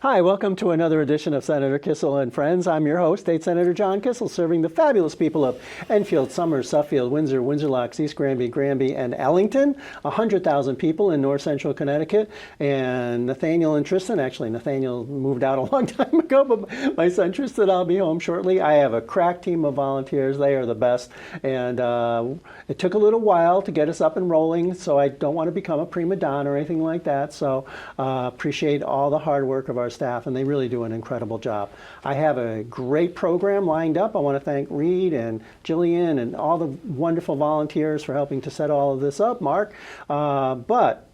Hi, welcome to another edition of Senator Kissel and Friends. I'm your host, State Senator John Kissel, serving the fabulous people of Enfield, Somers, Suffield, Windsor, Windsor Locks, East Granby, Granby, and Ellington. 100,000 people in north central Connecticut. And Nathaniel and Tristan, actually Nathaniel moved out a long time ago, but my son Tristan, I'll be home shortly. I have a crack team of volunteers. They are the best. And it took a little while to get us up and rolling, so I don't want to become a prima donna or anything like that. So appreciate all the hard work of our staff, and they really do an incredible job. I have a great program lined up. I want to thank Reed and Jillian and all the wonderful volunteers for helping to set all of this up, Mark. But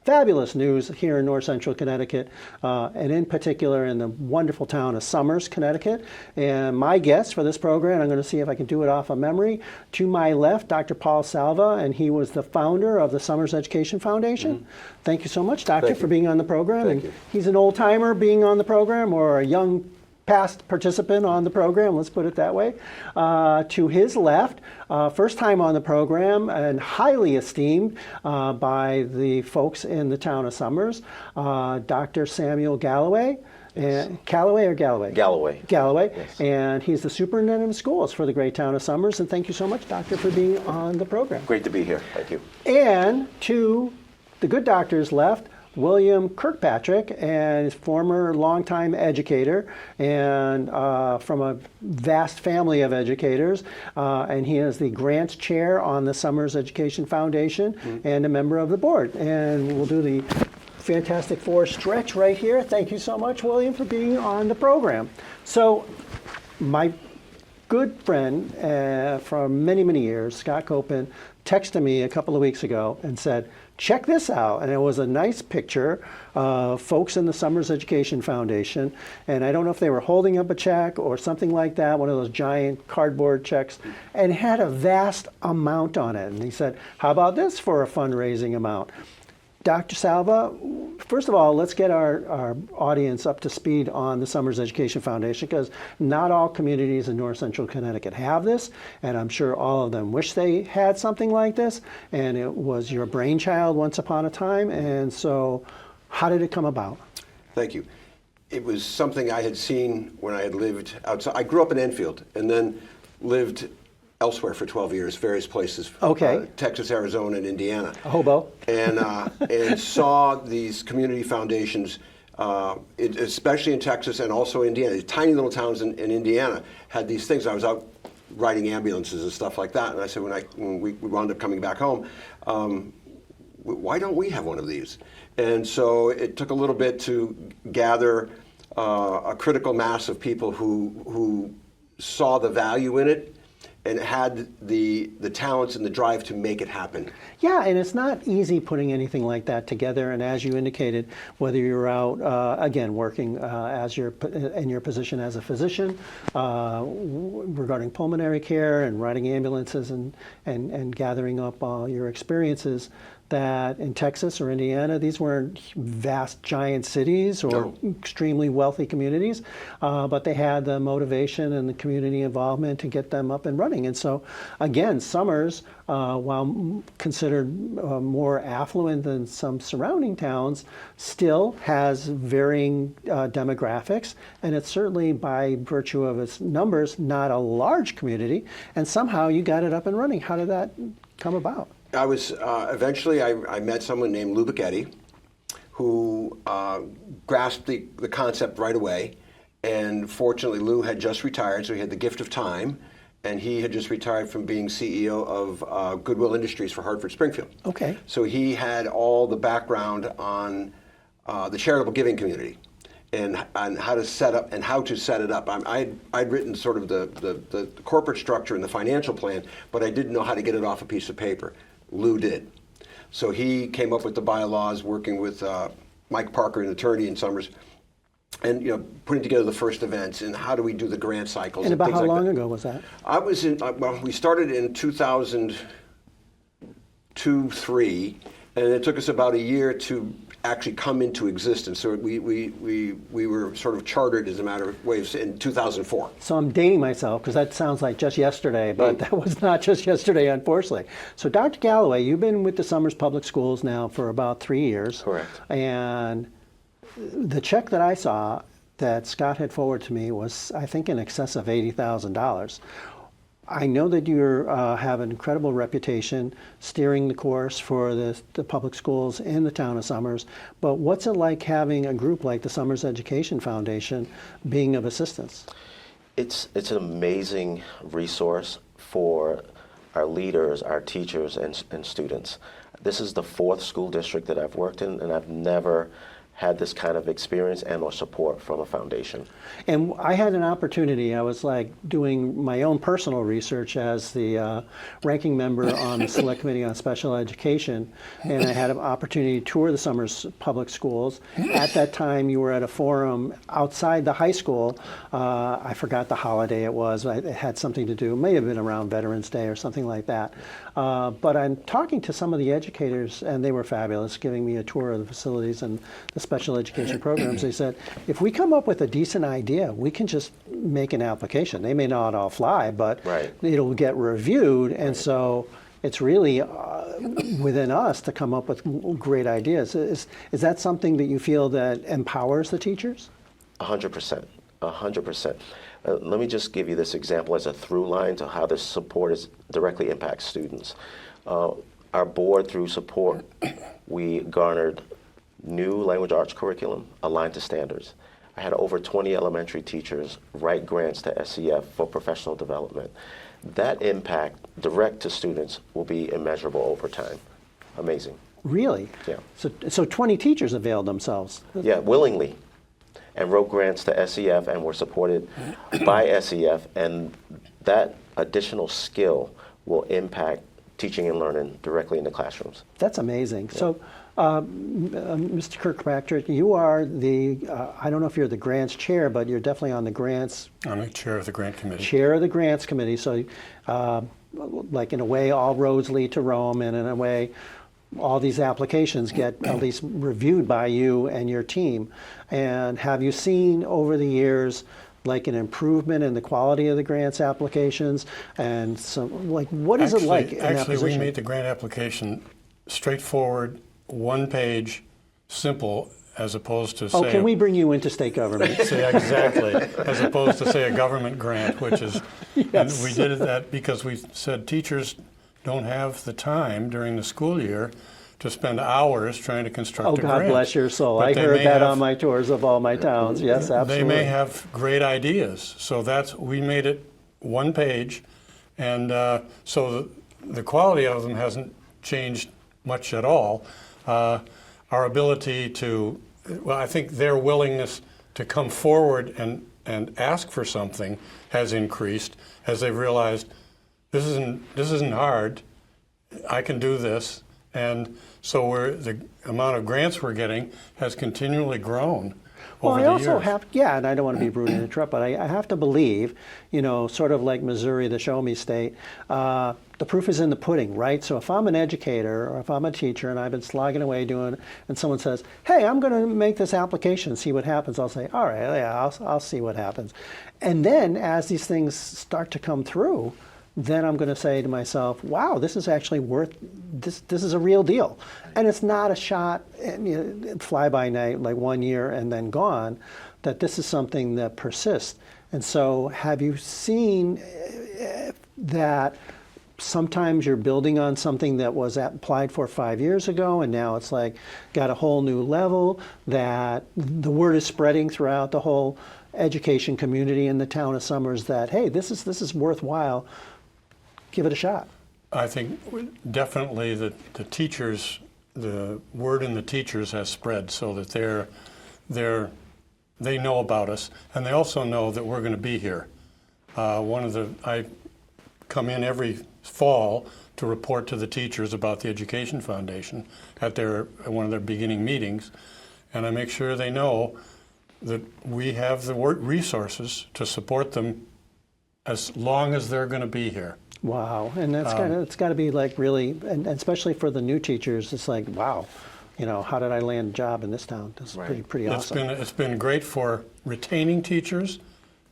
fabulous news here in north central Connecticut, and in particular in the wonderful town of Somers, Connecticut. And my guest for this program, I'm going to see if I can do it off of memory. To my left, Dr. Paul Salva, and he was the founder of the Somers Education Foundation. Mm-hmm. Thank you so much, Doctor, for being on the program. Thank you. He's an old timer being on the program, or a young past participant on the program, let's put it that way. To his left, first time on the program and highly esteemed by the folks in the town of Somers, Dr. Samuel Galloway. Callaway or Galloway? Galloway. Galloway. Yes. And he's the superintendent of schools for the great town of Somers. And thank you so much, Doctor, for being on the program. Great to be here. Thank you. And to the good doctor's left, William Kirkpatrick, and former longtime educator, and from a vast family of educators, and he is the grants chair on the Somers Education Foundation, and a member of the board. And we'll do the Fantastic Four stretch right here. Thank you so much, William, for being on the program. So my good friend from many, many years, Scott Copen, texted me a couple of weeks ago and said, check this out. And it was a nice picture of folks in the Somers Education Foundation. And I don't know if they were holding up a check or something like that, one of those giant cardboard checks, and it had a vast amount on it. And he said, how about this for a fundraising amount? Dr. Salva, first of all, let's get our audience up to speed on the Somers Education Foundation, because not all communities in north central Connecticut have this, and I'm sure all of them wish they had something like this, and it was your brainchild once upon a time. And so how did it come about? Thank you. It was something I had seen when I had lived outside. I grew up in Enfield and then lived elsewhere for 12 years, various places, Texas, Arizona, and Indiana. A hobo. And saw these community foundations, especially in Texas and also Indiana. These tiny little towns in Indiana had these things. I was out riding ambulances and stuff like that, and I said, when we wound up coming back home, why don't we have one of these? And so it took a little bit to gather a critical mass of people who saw the value in it and had the talents and the drive to make it happen. Yeah, and it's not easy putting anything like that together. And as you indicated, whether you're out, again, working in your position as a physician, regarding pulmonary care and riding ambulances and gathering up all your experiences, that in Texas or Indiana, these weren't vast, giant cities or extremely wealthy communities, but they had the motivation and the community involvement to get them up and running. And so, again, Somers, while considered more affluent than some surrounding towns, still has varying demographics, and it's certainly, by virtue of its numbers, not a large community, and somehow you got it up and running. How did that come about? I was, eventually I met someone named Lou Bicchetti, who grasped the concept right away. And fortunately, Lou had just retired, so he had the gift of time. And he had just retired from being CEO of Goodwill Industries for Hartford Springfield. Okay. So he had all the background on the charitable giving community and how to set up and how to set it up. I'd written sort of the corporate structure and the financial plan, but I didn't know how to get it off a piece of paper. Lou did. So he came up with the bylaws, working with Mike Parker, an attorney in Somers, and putting together the first events and how do we do the grant cycles. And about things how like long that. ago was that? I was in. Well, we started in 2002-3, and it took us about a year to actually come into existence. So we were sort of chartered, as a matter of ways, in 2004. So I'm dating myself because that sounds like just yesterday, but that was not just yesterday, unfortunately. So Dr. Galloway, you've been with the Somers Public Schools now for about 3 years. Correct. And the check that I saw that Scott had forwarded to me was, I think, in excess of $80,000. I know that you have an incredible reputation steering the course for the public schools in the town of Somers, but what's it like having a group like the Somers Education Foundation being of assistance? It's an amazing resource for our leaders, our teachers, and students. This is the 4th school district that I've worked in, and I've never had this kind of experience and or support from a foundation. And I had an opportunity, I was like doing my own personal research as the ranking member on the Select Committee on Special Education, and I had an opportunity to tour the Somers Public Schools. At that time, you were at a forum outside the high school. I forgot the holiday it was. It had something to do, it may have been around Veterans Day or something like that. But I'm talking to some of the educators, and they were fabulous, giving me a tour of the facilities and the special education programs. They said, if we come up with a decent idea, we can just make an application. They may not all fly, but Right. it'll get reviewed. And so it's really within us to come up with great ideas. Is that something that you feel that empowers the teachers? 100%. 100%. Let me just give you this example as a through line to how this support directly impacts students. Our board, through support, we garnered new language arts curriculum aligned to standards. I had over 20 elementary teachers write grants to SEF for professional development. That impact direct to students will be immeasurable over time. Amazing. Really? Yeah. So 20 teachers availed themselves. Yeah, willingly. And wrote grants to SEF and were supported by SEF, and that additional skill will impact teaching and learning directly in the classrooms. That's amazing. Yeah. So, Mr. Kirkpatrick, you are the, I don't know if you're the grants chair, but you're definitely on the grants. I'm the chair of the grant committee. Chair of the grants committee. So, like in a way, all roads lead to Rome, and in a way, all these applications get at least reviewed by you and your team. And have you seen over the years like an improvement in the quality of the grants applications? And so, like, what is it like in that Actually, position? we made the grant application straightforward, one page, simple, as opposed to say... can we bring you into state government? Say exactly, as opposed to say a government grant, which is... Yes. And we did that because we said teachers don't have the time during the school year to spend hours trying to construct a grant. Oh, God bless your soul. But I they heard may that have- on my tours of all my towns. Yes, absolutely. They may have great ideas, so we made it one page, and so the quality of them hasn't changed much at all. Our ability to, well, I think their willingness to come forward and ask for something has increased as they've realized this isn't hard. I can do this, and so the amount of grants we're getting has continually grown Well, over I the also years. have, and I don't want to be rude and interrupt, but I have to believe, sort of like Missouri, the show me state, the proof is in the pudding, right? So if I'm an educator or if I'm a teacher and I've been slogging away doing, and someone says, hey, I'm going to make this application, see what happens, I'll say, all right, yeah, I'll see what happens. And then as these things start to come through, then I'm going to say to myself, wow, this is actually worth, this is a real deal. And it's not a shot, fly by night, like 1 year and then gone, that this is something that persists. And so have you seen that sometimes you're building on something that was applied for 5 years ago, and now it's like got a whole new level, that the word is spreading throughout the whole education community in the town of Somers that, hey, this is worthwhile, give it a shot? I think definitely that the word in the teachers has spread so that they know about us, and they also know that we're going to be here. I come in every fall to report to the teachers about the Education Foundation at one of their beginning meetings, and I make sure they know that we have the resources to support them as long as they're going to be here. Wow, and it's got to be like really, and especially for the new teachers, it's like, wow, how did I land a job in this town? This is pretty awesome. It's been great for retaining teachers,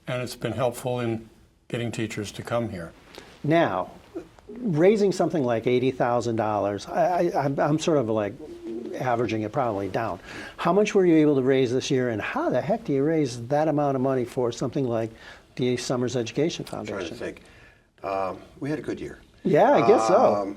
and it's been helpful in getting teachers to come here. Now, raising something like $80,000, I'm sort of like averaging it probably down. How much were you able to raise this year, and how the heck do you raise that amount of money for something like the Summers Education I'm trying to Foundation? think. We had a good year. Yeah, I guess so.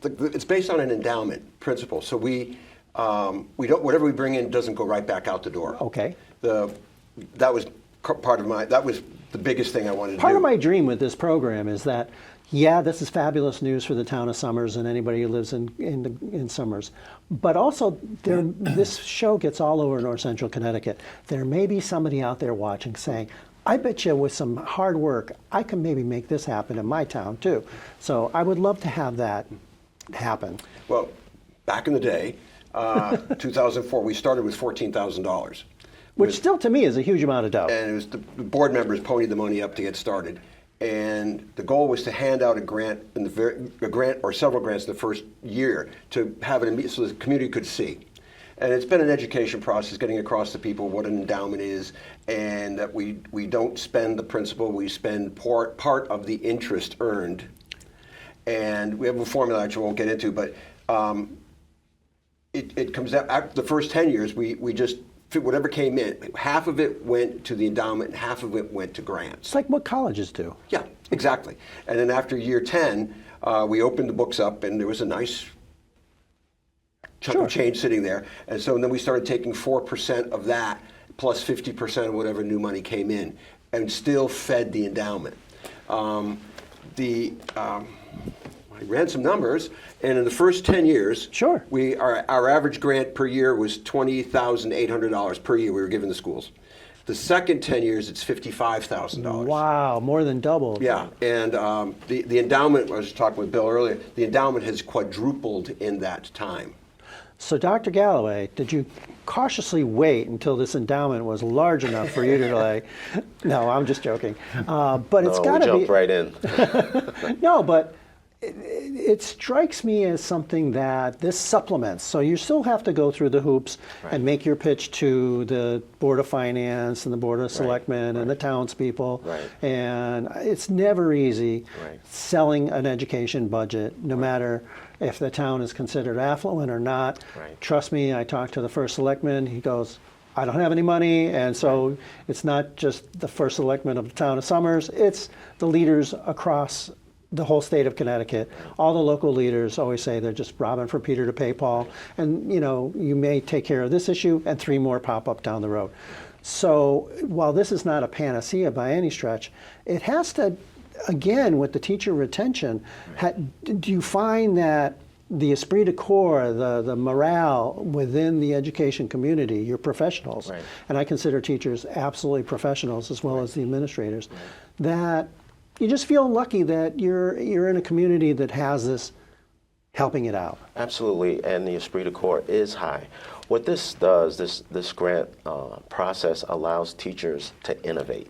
It's based on an endowment principle. So we don't, whatever we bring in doesn't go right back out the door. Okay. That was that was the biggest thing I wanted to do. Part of my dream with this program is that, yeah, this is fabulous news for the town of Summers and anybody who lives in Summers. But also, this show gets all over North Central Connecticut. There may be somebody out there watching saying, I bet you with some hard work, I can maybe make this happen in my town too. So I would love to have that happen. Well, back in the day, 2004, we started with $14,000. Which still to me is a huge amount of dough. And it was the board members ponied the money up to get started. And the goal was to hand out a grant, a grant or several grants in the first year to have it so the community could see. And it's been an education process, getting across to people what an endowment is, and that we don't spend the principal, we spend part of the interest earned. And we have a formula that you won't get into, but it comes out after the first 10 years, we just, whatever came in, half of it went to the endowment and half of it went to grants. It's like what colleges do. Yeah, exactly. And then after year 10, we opened the books up and there was a nice chunk of change sitting there. And so then we started taking 4% of that plus 50% of whatever new money came in and still fed the endowment. I ran some numbers, and in the first 10 years, Sure. Our average grant per year was $20,800 per year we were giving the schools. The second 10 years, it's $55,000. Wow, more than double. Yeah, and the endowment, I was talking with Bill earlier, the endowment has quadrupled in that time. So, Dr. Galloway, did you cautiously wait until this endowment was large enough for you to like? No, I'm just joking. But it's got to be. Jumped right in. No, but it strikes me as something that this supplements. So you still have to go through the hoops and make your pitch to the Board of Finance and the Board of Selectmen and the townspeople. Right. And it's never easy Right. selling an education budget, no matter if the town is considered affluent or not. Right. Trust me, I talked to the first selectman. He goes, I don't have any money, and so it's not just the first selectman of the town of Summers, it's the leaders across the whole state of Connecticut. All the local leaders always say they're just robbing for Peter to pay Paul, and you may take care of this issue and 3 more pop up down the road. So while this is not a panacea by any stretch, it has to, again, with the teacher retention, do you find that the esprit de corps, the morale within the education community, your professionals, Right. and I consider teachers absolutely professionals as well as the administrators, that you just feel lucky that you're in a community that has this helping it out. Absolutely, and the esprit de corps is high. What this does, this grant process allows teachers to innovate,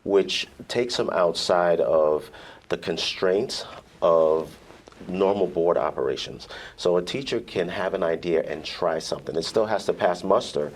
which takes them outside of the constraints of normal board operations. So a teacher can have an idea and try something. It still has to pass muster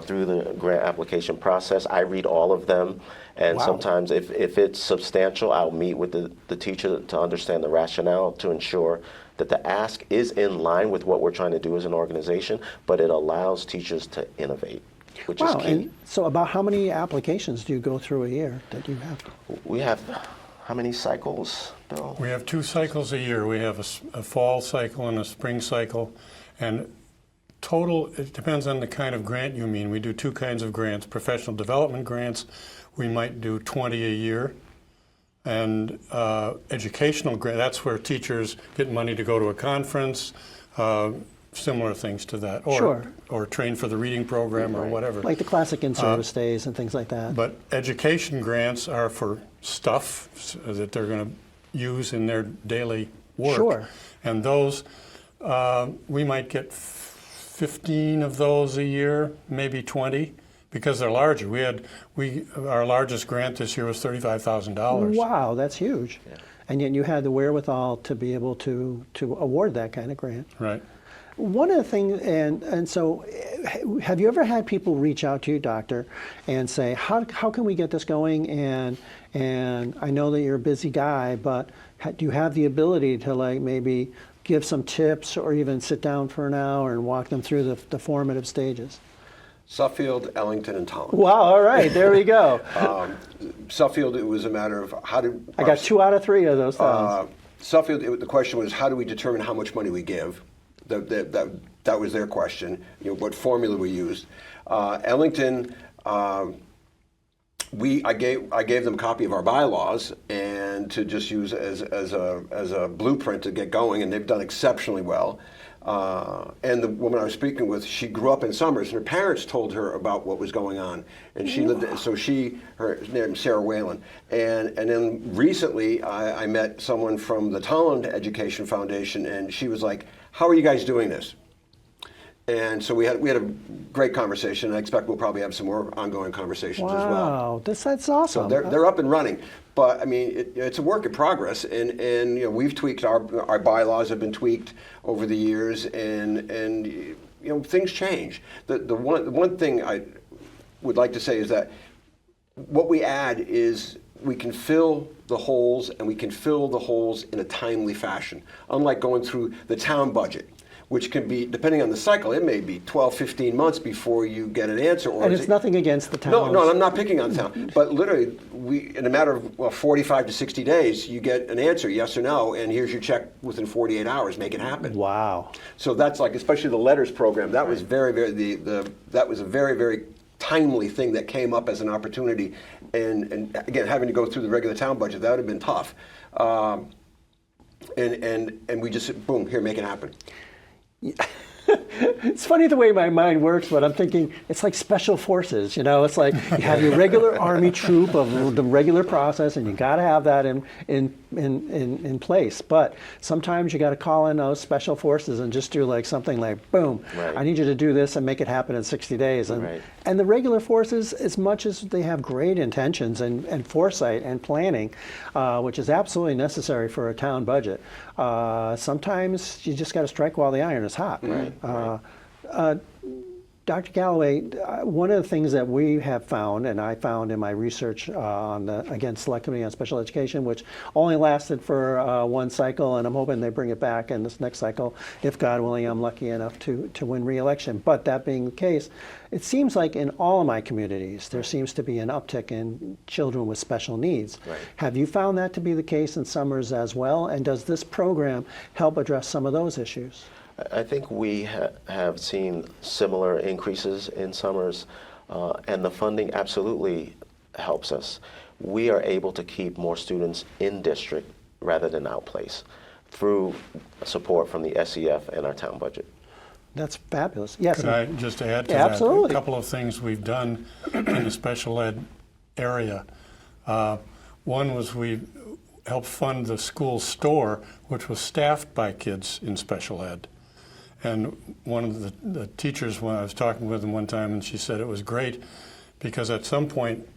through the grant application process. I read all of them, and Wow. sometimes if it's substantial, I'll meet with the teacher to understand the rationale to ensure that the ask is in line with what we're trying to do as an organization, but it allows teachers to innovate, which is key. And so about how many applications do you go through a year that you have? We have how many cycles, Bill? We have 2 cycles a year. We have a fall cycle and a spring cycle. And total, it depends on the kind of grant you mean. We do 2 kinds of grants. Professional development grants, we might do 20 a year. And educational grant, that's where teachers get money to go to a conference, similar things to that. Or, Sure. or train for the reading program or whatever. Like the classic in-service days and things like that. But education grants are for stuff that they're going to use in their daily work. Sure. And those, we might get 15 of those a year, maybe 20, because they're larger. Our largest grant this year was $35,000. Wow, that's huge. Yeah. And yet you had the wherewithal to be able to award that kind of grant. Right. One of the things, and so have you ever had people reach out to you, doctor, and say, how can we get this going? And I know that you're a busy guy, but do you have the ability to like maybe give some tips or even sit down for an hour and walk them through the formative stages? Suffield, Ellington, and Tolland. Wow, all right, there we go. Suffield, it was a matter of how do... I got 2 out of 3 of those towns. Suffield, the question was, how do we determine how much money we give? That was their question, what formula we used. Ellington, I gave them a copy of our bylaws and to just use as a blueprint to get going, and they've done exceptionally well. And the woman I was speaking with, she grew up in Summers, and her parents told her about what was going on, and she lived. So her name is Sarah Whalen, and then recently I met someone from the Tolland Education Foundation, and she was like, "How are you guys doing this?" And so we had a great conversation. I expect we'll probably have some more ongoing conversations as well. Wow, that's awesome. So they're up and running, but I mean it's a work in progress, and we've tweaked our bylaws have been tweaked over the years, and things change. The one thing I would like to say is that what we add is we can fill the holes, and we can fill the holes in a timely fashion. Unlike going through the town budget, which can be, depending on the cycle, it may be 12, 15 months before you get an answer. Or and it's nothing against the town. No, I'm not picking on the town. But literally, in a matter of 45 to 60 days, you get an answer, yes or no, and here's your check within 48 hours. Make it happen. Wow. So that's like, especially the letters program. That was very, very that was a very, very timely thing that came up as an opportunity. And again, having to go through the regular town budget, that would have been tough. And we just said, boom, here, make it happen. It's funny the way my mind works, but I'm thinking it's like special forces. It's like you have your regular army troop of the regular process, and you got to have that in place. But sometimes you got to call in those special forces and just do like something like, boom, Right. I need you to do this and make it happen in 60 days. And Right. and the regular forces, as much as they have great intentions and foresight and planning, which is absolutely necessary for a town budget, sometimes you just got to strike while the iron is hot. Right. Dr. Galloway, one of the things that we have found, and I found in my research on the Select Committee on Special Education, which only lasted for one cycle, and I'm hoping they bring it back in this next cycle, if God willing, I'm lucky enough to win re-election. But that being the case, it seems like in all of my communities, there seems to be an uptick in children with special needs. Right. Have you found that to be the case in Summers as well? And does this program help address some of those issues? I think we have seen similar increases in Summers, and the funding absolutely helps us. We are able to keep more students in district rather than outplace through support from the SEF and our town budget. That's fabulous. Yes. Could I just add to Yeah, that? absolutely. A couple of things we've done in the special ed area. One was we helped fund the school store, which was staffed by kids in special ed. And one of the teachers, when I was talking with them one time, and she said it was great because at some point,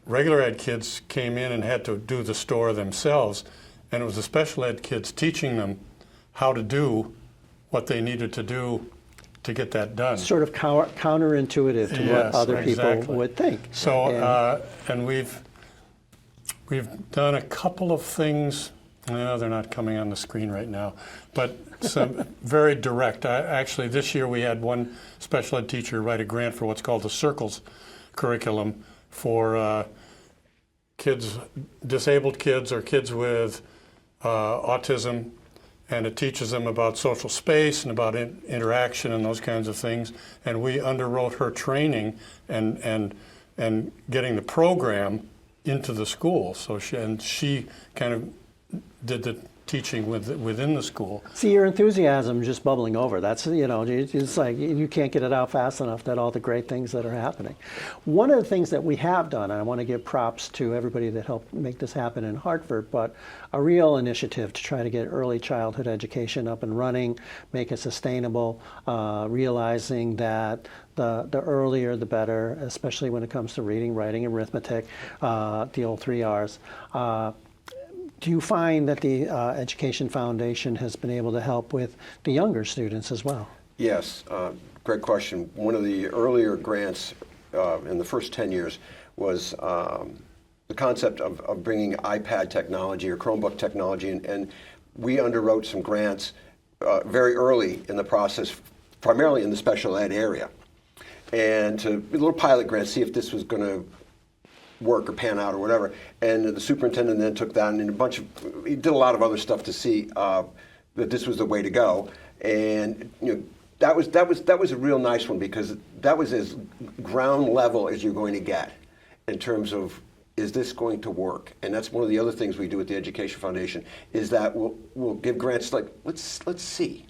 regular ed kids came in and had to do the store themselves, and it was the special ed kids teaching them how to do what they needed to do to get that done. Sort of counterintuitive to what Yes, other people exactly. would think. So, and we've done a couple of things. No, they're not coming on the screen right now, but some very direct. Actually, this year we had one special ed teacher write a grant for what's called the Circles curriculum for kids, disabled kids or kids with autism, and it teaches them about social space and about interaction and those kinds of things. And we underwrote her training and getting the program into the school. So she kind of did the teaching within the school. See, your enthusiasm just bubbling over. That's, it's like you can't get it out fast enough that all the great things that are happening. One of the things that we have done, and I want to give props to everybody that helped make this happen in Hartford, but a real initiative to try to get early childhood education up and running, make it sustainable, realizing that the earlier the better, especially when it comes to reading, writing, arithmetic, the old 3 R's. Do you find that the Education Foundation has been able to help with the younger students as well? Yes, great question. One of the earlier grants in the first 10 years was the concept of bringing iPad technology or Chromebook technology, and we underwrote some grants very early in the process, primarily in the special ed area, and to a little pilot grant, see if this was going to work or pan out or whatever. And the superintendent then took that and he did a lot of other stuff to see that this was the way to go. And that was a real nice one, because that was as ground level as you're going to get in terms of, is this going to work? And that's one of the other things we do at the Education Foundation, is that we'll give grants like, let's see.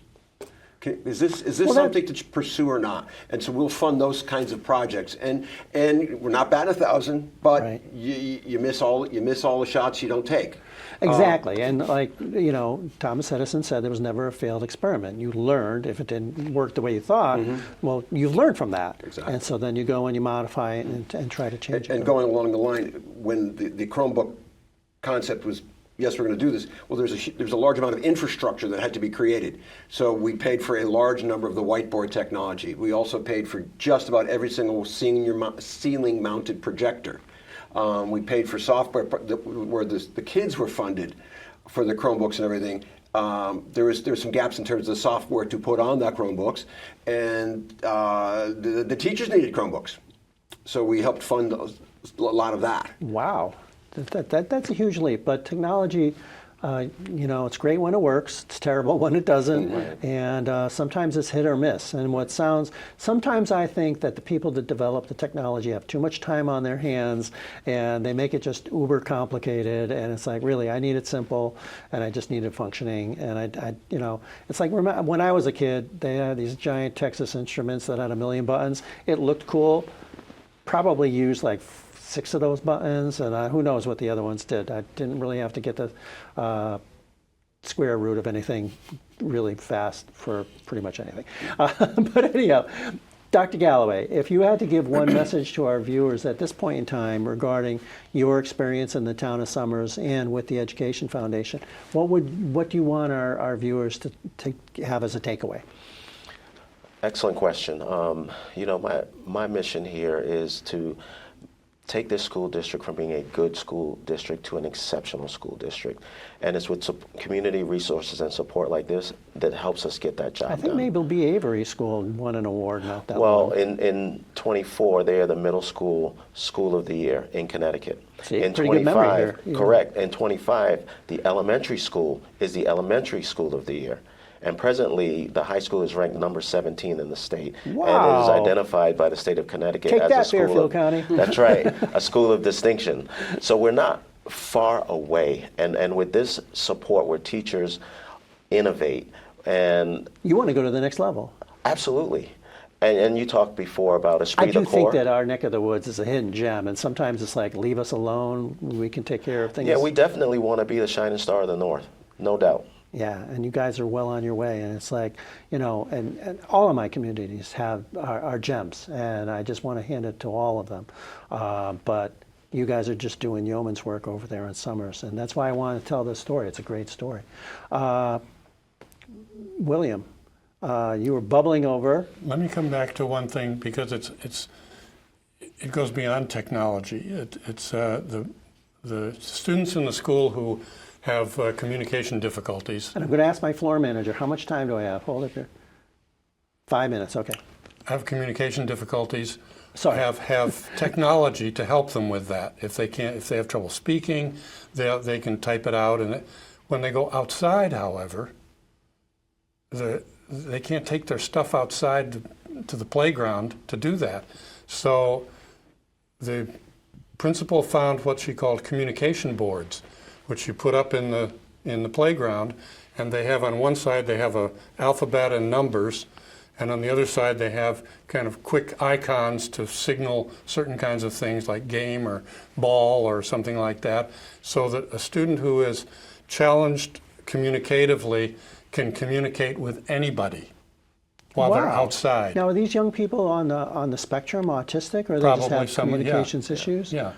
Is this something to pursue or not? And so we'll fund those kinds of projects. And we're not batting 1,000, but Right. you miss all the shots you don't take. Exactly, and Thomas Edison said there was never a failed experiment. You learned, if it didn't work the way you thought, well, you've learned from that. Exactly. And so then you go and you modify it and try to change it. And going along the line, when the Chromebook concept was, yes, we're going to do this, well, there's a large amount of infrastructure that had to be created. So we paid for a large number of the whiteboard technology. We also paid for just about every single ceiling-mounted projector. We paid for software where the kids were funded for the Chromebooks and everything. There was some gaps in terms of the software to put on that Chromebooks, and the teachers needed Chromebooks. So we helped fund a lot of that. Wow, that's a huge leap. But technology, it's great when it works. It's terrible when it doesn't. Right. And sometimes it's hit or miss. And sometimes I think that the people that develop the technology have too much time on their hands, and they make it just uber complicated. And it's like, really, I need it simple, and I just need it functioning. And it's like, when I was a kid, they had these giant Texas Instruments that had 1 million buttons. It looked cool. Probably used like 6 of those buttons, and who knows what the other ones did. I didn't really have to get the square root of anything really fast for pretty much anything. But anyhow, Dr. Galloway, if you had to give one message to our viewers at this point in time regarding your experience in the town of Somers and with the Education Foundation, what do you want our viewers to have as a takeaway? Excellent question. My mission here is to take this school district from being a good school district to an exceptional school district. And it's with community resources and support like this that helps us get that job done. I think maybe B. Avery School won an award not that long. long. Well, in 24, they are the middle school of the year in Connecticut. See, in pretty good memory here. Yeah. Correct. In 25, the elementary school is the elementary school of the year. And presently, the high school is ranked number 17 in the state. Wow. And it is identified by the state of Connecticut Take as that, a school Fairfield of, County. That's right, a school of distinction. So we're not far away. And with this support where teachers innovate and... You want to go to the next level. Absolutely. And you talked before about esprit de corps. I do think that our neck of the woods is a hidden gem, and sometimes it's like, leave us alone, we can take care of things. Yeah, we definitely want to be the shining star of the North, no doubt. Yeah, and you guys are well on your way, and it's like, and all of my communities are gems, and I just want to hand it to all of them. But you guys are just doing yeoman's work over there in Somers, and that's why I want to tell this story. It's a great story. William, you were bubbling over. Let me come back to one thing, because it goes beyond technology. It's the students in the school who have communication difficulties. And I'm going to ask my floor manager, how much time do I have? Hold it here. 5 minutes, okay. Have communication difficulties. Sorry. Have technology to help them with that. If they have trouble speaking, they can type it out. And when they go outside, however, they can't take their stuff outside to the playground to do that. So the principal found what she called communication boards, which you put up in the playground, and they have on one side they have a alphabet and numbers, and on the other side they have kind of quick icons to signal certain kinds of things like game or ball or something like that, so that a student who is challenged communicatively can communicate with anybody while they're outside. Now, are these young people on the spectrum, autistic, or they just have communications issues? Yeah.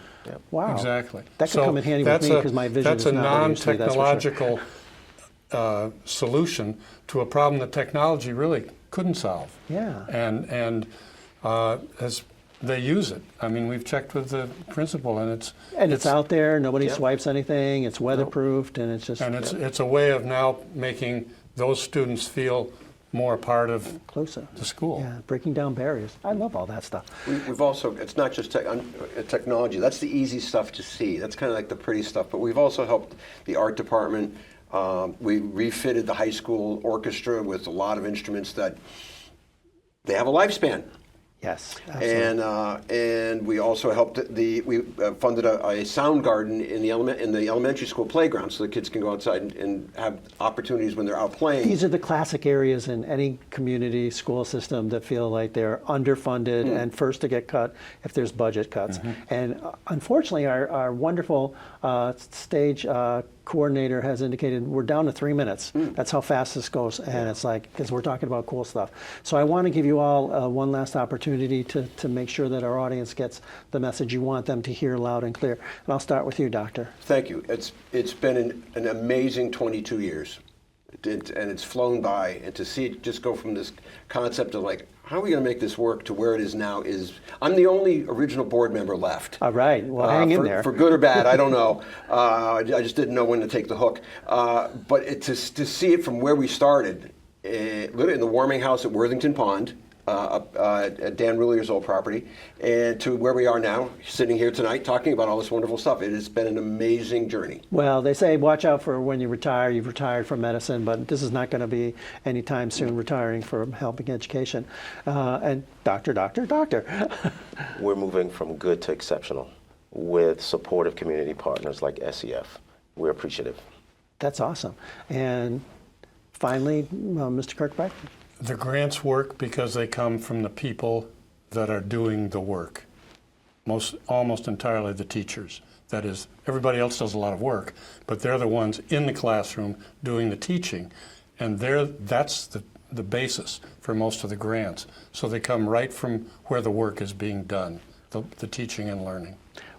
Wow. Exactly. That could come in handy with me because my vision is not what it used to be, that's for sure. That's a non-technological solution to a problem that technology really couldn't solve. Yeah. And as they use it. I mean, we've checked with the principal, and It's out there. Nobody Yeah. swipes anything. It's weatherproofed, and it's just it's a way of now making those students feel more a part of closer. the school. Yeah, breaking down barriers. I love all that stuff. We've also, it's not just technology, that's the easy stuff to see. That's kind of like the pretty stuff, but we've also helped the art department. We refitted the high school orchestra with a lot of instruments that they have a lifespan. Yes, absolutely. And we also helped we funded a sound garden in the elementary school playground, so the kids can go outside and have opportunities when they're out playing. These are the classic areas in any community school system that feel like they're underfunded and first to get cut if there's budget cuts. And unfortunately, our wonderful stage coordinator has indicated we're down to 3 minutes. That's how fast this goes, and it's like, because we're talking about cool stuff. So I want to give you all one last opportunity to make sure that our audience gets the message you want them to hear loud and clear. And I'll start with you, Doctor. Thank you. It's been an amazing 22 years, and it's flown by. And to see it just go from this concept of like, how are we going to make this work to where it is now I'm the only original board member left. All right, well, hang in there. For good or bad, I don't know. I just didn't know when to take the hook. But to see it from where we started, literally in the warming house at Worthington Pond, at Dan Rullier's old property, and to where we are now, sitting here tonight talking about all this wonderful stuff. It has been an amazing journey. Well, they say watch out for when you retire. You've retired from medicine, but this is not going to be anytime soon retiring from helping education. And doctor. We're moving from good to exceptional with supportive community partners like SEF. We're appreciative. That's awesome. And finally, Mr. Kirkpatrick. The grants work because they come from the people that are doing the work. Almost entirely the teachers. That is, everybody else does a lot of work, but they're the ones in the classroom doing the teaching, and that's the basis for most of the grants. So they come right from where the work is being done, the teaching and learning.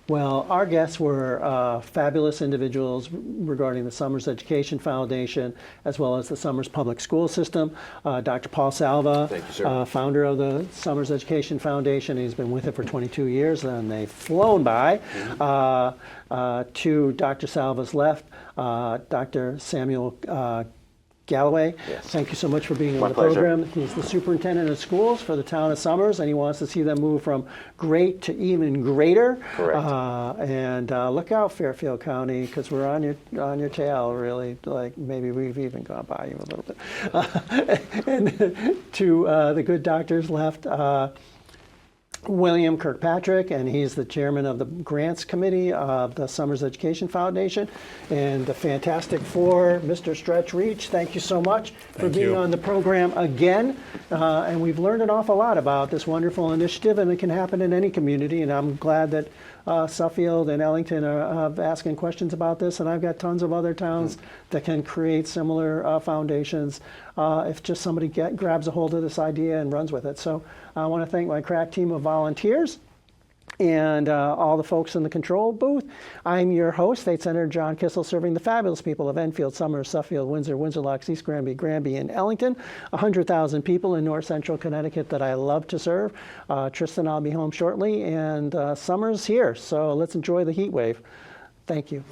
Well, our guests were fabulous individuals regarding the Summers Education Foundation, as well as the Summers Public School System. Dr. Paul Salva, Thank you, sir. Founder of the Summers Education Foundation. He's been with it for 22 years, and they've flown by. To Dr. Salva's left, Dr. Samuel Galloway. Yes. Thank you so much for being on My the pleasure. program. He's the superintendent of schools for the town of Summers, and he wants to see them move from great to even greater. Correct. And look out, Fairfield County, because we're on your tail, really. Like maybe we've even gone by you a little bit. And to the good doctor's left, William Kirkpatrick, and he's the chairman of the grants committee of the Summers Education Foundation. And the Fantastic Four, Mr. Stretch Reach, thank you so much for Thank being you. on the program again. And we've learned an awful lot about this wonderful initiative, and it can happen in any community. And I'm glad that Suffield and Ellington are asking questions about this, and I've got tons of other towns that can create similar foundations if just somebody grabs a hold of this idea and runs with it. So I want to thank my crack team of volunteers and all the folks in the control booth. I'm your host, State Senator John Kissel, serving the fabulous people of Enfield, Summers, Suffield, Windsor, Windsor Locks, East Granby, and Ellington. 100,000 people in north central Connecticut that I love to serve. Tristan, I'll be home shortly, and summer's here, so let's enjoy the heat wave. Thank you.